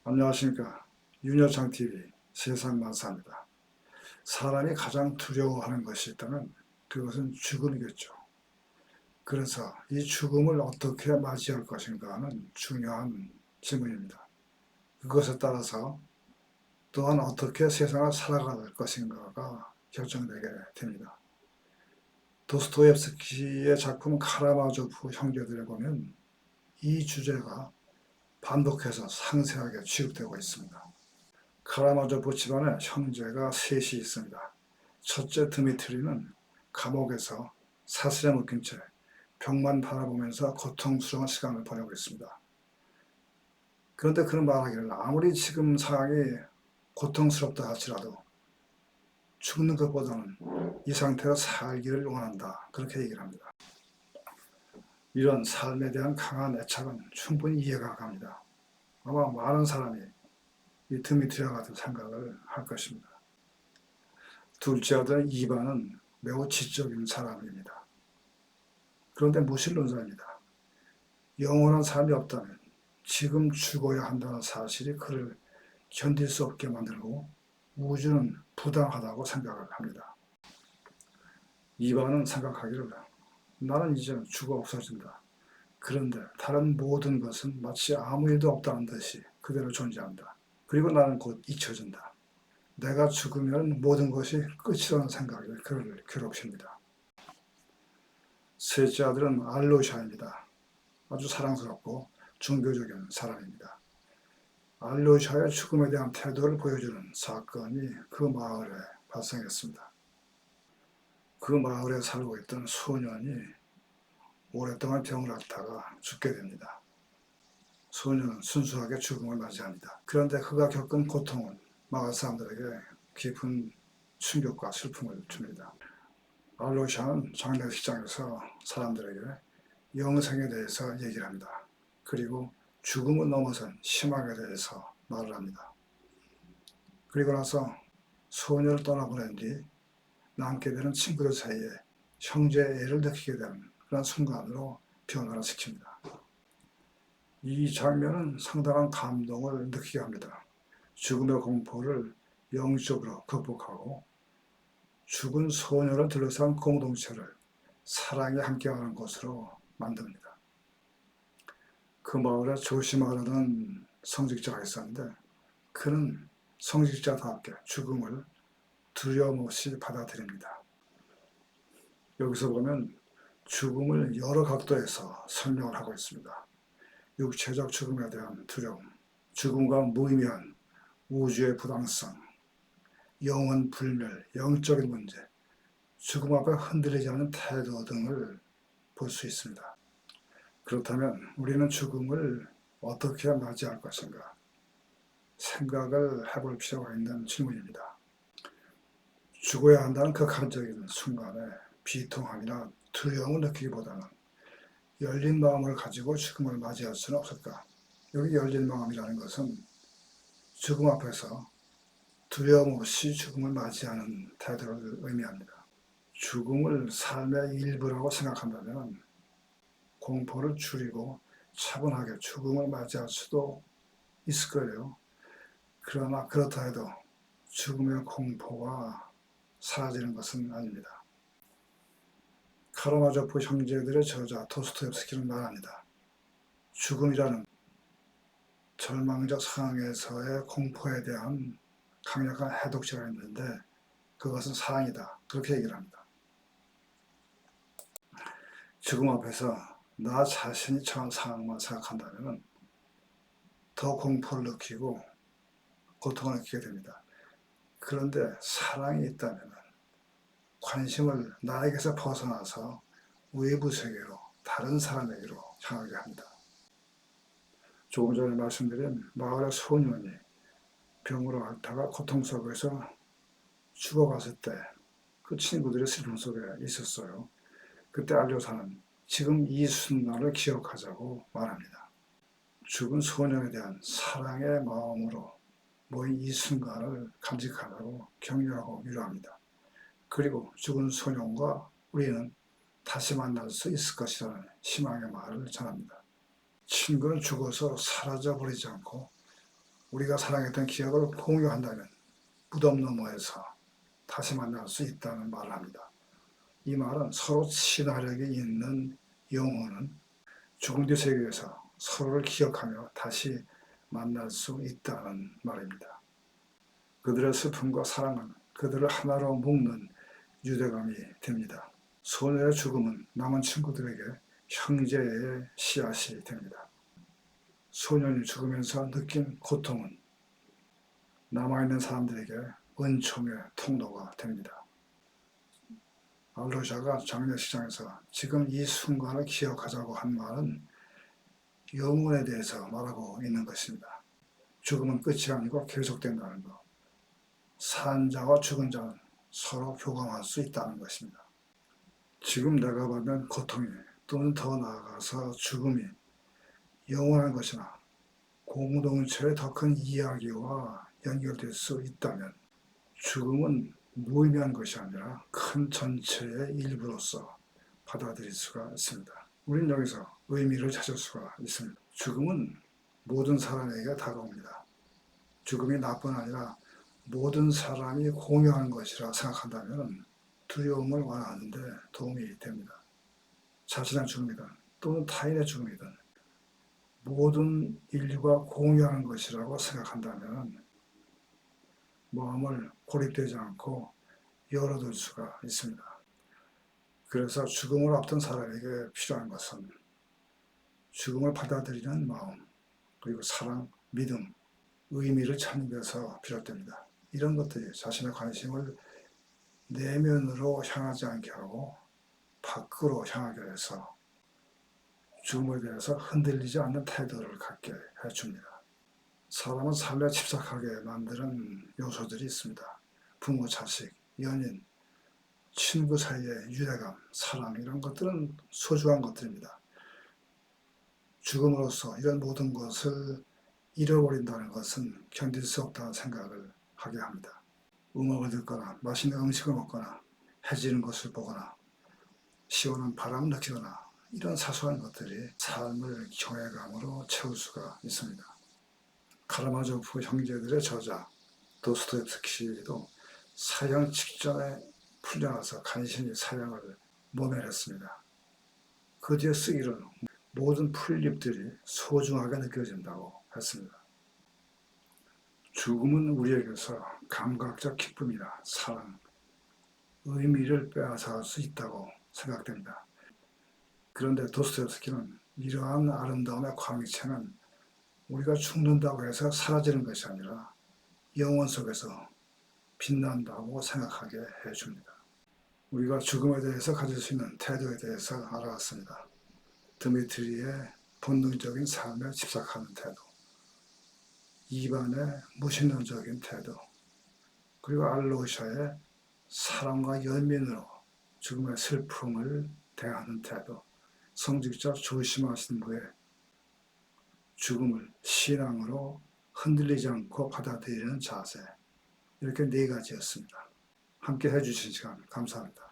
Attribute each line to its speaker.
Speaker 1: 안녕하십니까. 윤여창TV 세상만사입니다. 사람이 가장 두려워하는 것이 있다면 그것은 죽음이겠죠. 그래서 이 죽음을 어떻게 맞이할 것인가 하는 중요한 질문입니다. 그것에 따라서 또한 어떻게 세상을 살아갈 것인가가 결정되게 됩니다. 도스토옙스키의 작품 카라마조프 형제들에 보면 이 주제가 반복해서 상세하게 취급되고 있습니다. 카라마조프 집안에 형제가 셋이 있습니다. 첫째 드미트리는 감옥에서 사슬에 묶인 채 벽만 바라보면서 고통스러운 시간을 보내고 있습니다. 그런데 그는 말하기를 아무리 지금 상황이 고통스럽다 할지라도 죽는 것보다는 이 상태로 살기를 원한다. 그렇게 얘기를 합니다. 이런 삶에 대한 강한 애착은 충분히 이해가 갑니다. 아마 많은 사람이 이 드미트리와 같은 생각을 할 것입니다. 둘째 아들 이반은 매우 지적인 사람입니다. 그런데 무신론자입니다. 영원한 삶이 없다면 지금 죽어야 한다는 사실이 그를 견딜 수 없게 만들고 우주는 부당하다고 생각을 합니다. 이반은 생각하기를 나는 이제 죽어 없어진다. 그런데 다른 모든 것은 마치 아무 일도 없다는 듯이 그대로 존재한다. 그리고 나는 곧 잊혀진다. 내가 죽으면 모든 것이 끝이라는 생각이 그를 괴롭힙니다. 셋째 아들은 알로샤입니다. 아주 사랑스럽고 종교적인 사람입니다. 알로샤의 죽음에 대한 태도를 보여주는 사건이 그 마을에 발생했습니다. 그 마을에 살고 있던 소년이 오랫동안 병을 앓다가 죽게 됩니다. 소년은 순수하게 죽음을 맞이합니다. 그런데 그가 겪은 고통은 마을 사람들에게 깊은 충격과 슬픔을 줍니다. 알로샤는 장례식장에서 사람들에게 영생에 대해서 얘기를 합니다. 그리고 죽음을 넘어선 희망에 대해서 말을 합니다. 그리고 나서 소녀를 떠나보낸 뒤 남게 되는 친구들 사이에 형제애를 느끼게 되는 그런 순간으로 변화를 시킵니다. 이 장면은 상당한 감동을 느끼게 합니다. 죽음의 공포를 영적으로 극복하고 죽은 소녀를 둘러싼 공동체를 사랑이 함께하는 곳으로 만듭니다. 그 마을에 조시마르는 성직자가 있었는데 그는 성직자답게 죽음을 두려움 없이 받아들입니다. 여기서 보면 죽음을 여러 각도에서 설명을 하고 있습니다. 육체적 죽음에 대한 두려움, 죽음과 무의미한 우주의 부당성, 영혼 불멸, 영적인 문제, 죽음 앞에 흔들리지 않는 태도 등을 볼 수 있습니다. 그렇다면 우리는 죽음을 어떻게 맞이할 것인가? 생각을 해볼 필요가 있는 질문입니다. 죽어야 한다는 극한적인 순간에 비통함이나 두려움을 느끼기보다는 열린 마음을 가지고 죽음을 맞이할 수는 없을까? 여기 열린 마음이라는 것은 죽음 앞에서 두려움 없이 죽음을 맞이하는 태도를 의미합니다. 죽음을 삶의 일부라고 생각한다면 공포를 줄이고 차분하게 죽음을 맞이할 수도 있을 거예요. 그러나 그렇다 해도 죽음의 공포가 사라지는 것은 아닙니다. 카라마조프 형제들의 저자 도스토옙스키는 말합니다. 죽음이라는 절망적 상황에서의 공포에 대한 강력한 해독제가 있는데 그것은 사랑이다. 그렇게 얘기를 합니다. 죽음 앞에서 나 자신이 처한 상황만 생각한다면 더 공포를 느끼고 고통을 느끼게 됩니다. 그런데 사랑이 있다면 관심을 나에게서 벗어나서 외부 세계로 다른 사람에게로 향하게 합니다. 조금 전에 말씀드린 마을의 소년이 병으로 앓다가 고통 속에서 죽어갔을 때 그 친구들의 슬픔 속에 있었어요. 그때 알료사는 지금 이 순간을 기억하자고 말합니다. 죽은 소년에 대한 사랑의 마음으로 모인 이 순간을 간직하라고 격려하고 위로합니다. 그리고 죽은 소년과 우리는 다시 만날 수 있을 것이라는 희망의 말을 전합니다. 친구는 죽어서 사라져 버리지 않고 우리가 사랑했던 기억을 공유한다면 무덤 너머에서 다시 만날 수 있다는 말을 합니다. 이 말은 서로 친화력이 있는 영혼은 죽은 뒤 세계에서 서로를 기억하며 다시 만날 수 있다는 말입니다. 그들의 슬픔과 사랑은 그들을 하나로 묶는 유대감이 됩니다. 소녀의 죽음은 남은 친구들에게 형제의 씨앗이 됩니다. 소년이 죽으면서 느낀 고통은 남아있는 사람들에게 은총의 통로가 됩니다. 알로샤가 장례식장에서 지금 이 순간을 기억하자고 한 말은 영혼에 대해서 말하고 있는 것입니다. 죽음은 끝이 아니고 계속된다는 것. 산 자와 죽은 자는 서로 교감할 수 있다는 것입니다. 지금 내가 받는 고통이 또는 더 나아가서 죽음이 영원한 것이나 공동체의 더 큰 이야기와 연결될 수 있다면 죽음은 무의미한 것이 아니라 큰 전체의 일부로서 받아들일 수가 있습니다. 우린 여기서 의미를 찾을 수가 있습니다. 죽음은 모든 사람에게 다가옵니다. 죽음이 나뿐 아니라 모든 사람이 공유하는 것이라 생각한다면 두려움을 완화하는 데 도움이 됩니다. 자신의 죽음이든 또는 타인의 죽음이든 모든 인류가 공유하는 것이라고 생각한다면 마음을 고립되지 않고 열어둘 수가 있습니다. 그래서 죽음을 앞둔 사람에게 필요한 것은 죽음을 받아들이는 마음, 그리고 사랑, 믿음, 의미를 찾는 데서 비롯됩니다. 이런 것들이 자신의 관심을 내면으로 향하지 않게 하고 밖으로 향하게 해서 죽음에 대해서 흔들리지 않는 태도를 갖게 해줍니다. 사람은 삶에 집착하게 만드는 요소들이 있습니다. 부모, 자식, 연인, 친구 사이의 유대감, 사랑 이런 것들은 소중한 것들입니다. 죽음으로써 이런 모든 것을 잃어버린다는 것은 견딜 수 없다는 생각을 하게 합니다. 음악을 듣거나 맛있는 음식을 먹거나 해지는 것을 보거나 시원한 바람을 느끼거나 이런 사소한 것들이 삶을 경외감으로 채울 수가 있습니다. 카라마조프 형제들의 저자 도스토옙스키도 사형 직전에 풀려나서 간신히 사형을 모면했습니다. 그 뒤에 쓰기로는 모든 풀잎들이 소중하게 느껴진다고 했습니다. 죽음은 우리에게서 감각적 기쁨이나 사랑, 의미를 빼앗아갈 수 있다고 생각됩니다. 그런데 도스토옙스키는 이러한 아름다움의 광채는 우리가 죽는다고 해서 사라지는 것이 아니라 영혼 속에서 빛난다고 생각하게 해줍니다. 우리가 죽음에 대해서 가질 수 있는 태도에 대해서 알아왔습니다. 드미트리의 본능적인 삶에 집착하는 태도, 이반의 무신론적인 태도, 그리고 알로샤의 사랑과 연민으로 죽음의 슬픔을 대하는 태도, 성직자 조심하신 분의 죽음을 신앙으로 흔들리지 않고 받아들이는 자세, 이렇게 네 가지였습니다. 함께 해주신 시간 감사합니다.